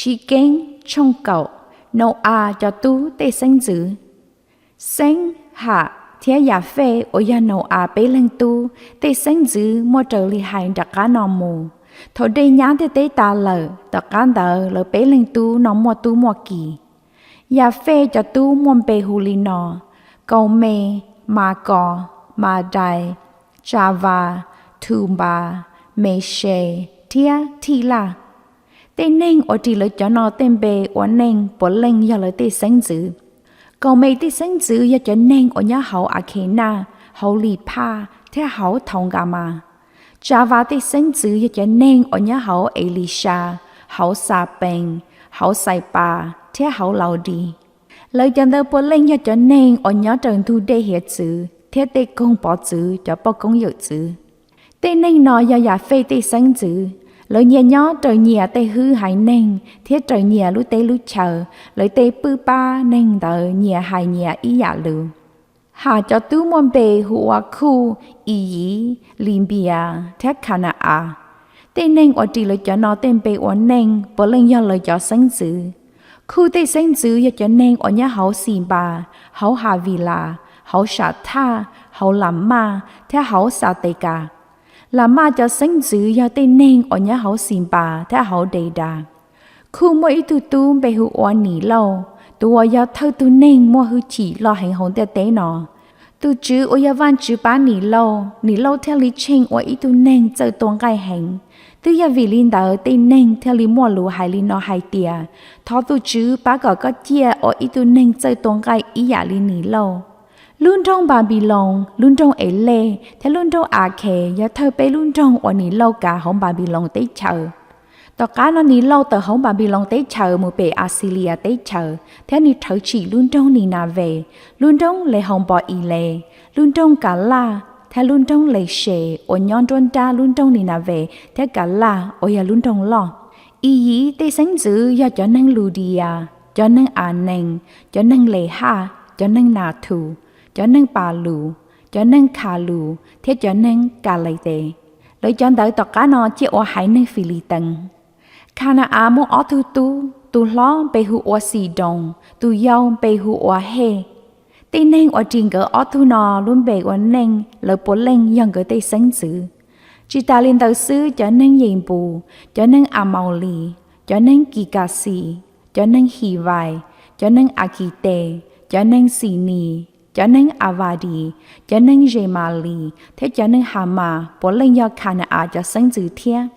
chỉ kén trong cậu nấu cho tu tê sinh dữ sinh hạ thế giả phê ở nhà nấu bế lên tu tê sinh dữ mua trở li hành đặc cá nọ mù thôi đây nhá tê ta lờ đặc cá đờ lờ bế lên tu nó mua tu mua kỳ giả phê cho tu mua bê hù li nọ cầu mê mà cò mà đài Java Tumba mê shê thia thi la tên nên ở chỉ lấy cho nó tên bề ở nên bỏ lên giờ lấy tên sinh dữ còn mấy tên sinh dữ giờ cho nên ở nhà hậu Akena hậu lì pa thế hậu thông gà mà Java tên sinh dữ giờ cho nên ở nhà hậu Elisha hậu Sa Beng hậu Sai Pa thế hậu Lao đi lời cho tôi bỏ lên giờ cho nên ở nhà trường thu đề hiện chữ thế tên công bỏ chữ cho bỏ công dự chữ tên nên nói giờ giả phê tên sinh dữ lời nhẹ nhó trời nhẹ tê hư hại nên thiết trời nhẹ lú tê lú chờ lời tê bư ba nên đợi nhẹ hại nhẹ ý dạ lù hà cho tú môn bề hùa khu ý ý Libya thiết khả nạ tê nên ở trì lời cho nó tên bề ở nên bỏ lên do lời cho sinh dữ khu tê sinh dữ do cho nên ở nhà hậu xì bà hậu hà vì là hậu xả tha hậu làm ma thiết hậu xả tê cả là ma cho sinh dữ do tên nên ở nhà hậu xin bà thế hậu đầy đà khu mỗi tu bề hữu oan nỉ lâu tu ở nhà thâu tu nên mua hữu chỉ lo hành hồn tế tế nọ tu chữ ở nhà văn chữ bá nỉ lâu theo lý trình ở tu nên chơi tuồng gai hành tu nhà vì linh đạo tên nên theo lý mua lúa hải lý nọ hải tiề thọ tu chữ bá gọi có chia ở tu nên chơi tuồng gai ý giả lý nỉ lâu luôn trong Babylon luôn trong ấy lệ thế luôn trong Khe giờ thơ bé luôn trong ở nỉ lâu cả hông Babylon tế chờ tao cá nó nỉ lâu từ hông Babylon tế chờ một bề Assyria tế chờ thế nỉ thở chỉ luôn trong nỉ nà về luôn trong lệ hông bỏ ý lệ luôn trong cả la thế luôn trong lệ sệ ở nhon trôn ta luôn trong nỉ nà về thế cả la ở nhà luôn trong lo ý ý tế sinh dữ giờ cho nên Ludia cho nên neng cho nên lệ ha cho nên nà thù cho nên bà lù, cho nên khà lù, thế cho nên cả lấy tệ. Lấy cho đợi tọt cá nó chỉ ở hải nên phi lì tầng. Khả năng muốn ở tu lo bê hù ở xì đồng, tu yau bê hù ở hê. Tê nên ở trình gỡ ở tu nó luôn bê ở nên, lỡ bố lên dân gỡ tê sinh dữ. Chỉ ta lên tàu sư cho nên yên bù, cho nên màu lì, cho nên kỳ cà xì, cho nên hì vài, cho nên kỳ tê, cho nên xì nì. Cho nên Avadi, cho nên Jemali, thế cho nên Hama, bỏ lên do Canaa cho sinh dữ thiên.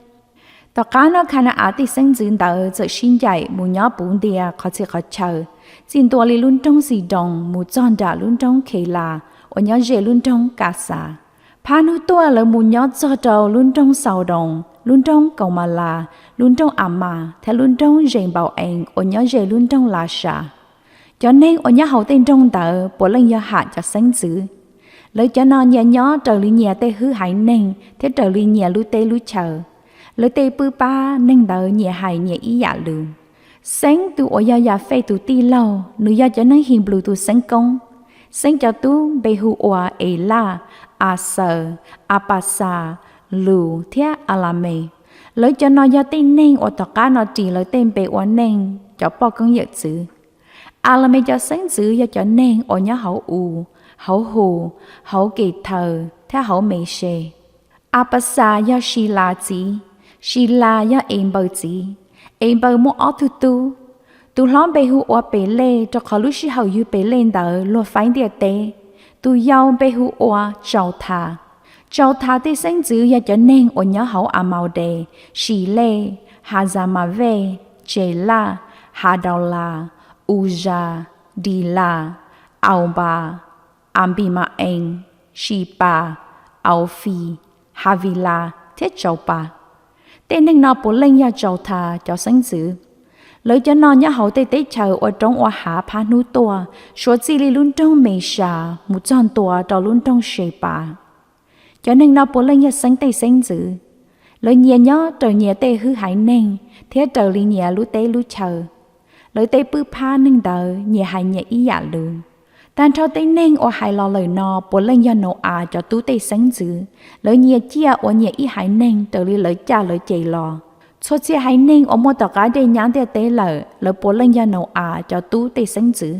Tao cá nó Canaa thì sinh dữ đỡ cho xin dạy mù nhỏ bốn địa khó thể khó chờ. Xin tổ lý luôn trong dị đồng, mù chọn đã luôn trong khế là, ở nhỏ dễ luôn trong cả xa. Phá nụ tua là mù nhỏ cho trâu luôn trong sào đồng, luôn trong cầu mà là, luôn trong Amma, thế luôn trong dành bảo anh, ở nhỏ dễ luôn trong là xa. Cho nên ở nhà hậu tên trong tờ bỏ lên do hạ cho sinh dữ. Lời cho nó nhẹ nhó trở lý nhẹ tê hư hại nên thế trở lý nhẹ lưu tê lưu chờ. Lời tê bư ba nên tờ nhẹ hại nhẹ ý dạ lường. Sáng tu ở nhà phê tu ti lâu nữ do cho nên hiền blu tu sáng công. Sáng cho tu bê hù òa ê la, sờ, pasa, lù, thế alame. Lời cho nó do tên nên ở tỏ cá nó chỉ lời tên bê òa nên cho bỏ con dợt dữ. Alame cho sáng dữ cho nên ở nhà hậu hậu hù, hậu kỳ thờ, theo hậu mê shê. Apasa do Shila Shila do em bờ mua ở tu lón bê hù ở bê lê cho khó lúc hậu yu bê lên đỡ lùa phái địa tế. Tu yao bê hù ở Châu thà tê sáng dữ cho nên ở nhà hậu màu đề, Shì lê, Hazamave, Chela, Hadala, Uja, Dila, Auba, Ambimaeng, Shipa, Aufi, Havila, Thiết Châu Ba. Tên nên nó bố lên nhà Châu Thà cho sinh dữ. Lời cho nó nhà hậu tê tế chờ ở trong ở hạ phá nụ tùa, số dì lì luôn trong mê xà, một chọn tùa đó luôn trong xê bà. Cho nên nó bố lên nhà sinh tê sinh dữ. Lời nhẹ nhó trời nhẹ tê hư hại nên, thế trời lì nhẹ lũ tê lũ chờ. Lời tê bư pa nâng đỡ nhẹ hại nhẹ ý dạ lường. Tàn cho tê nên ở hại lo lời nó bố lên do nổ cho tú tê sinh dữ. Lời nhẹ chia ở nhẹ ý hại nên trời lì lời cha lời chê lò. cho chị hay nên ở một tờ cái để nhắn để tế lợ bố lên nhà nấu cho tú tế sinh dữ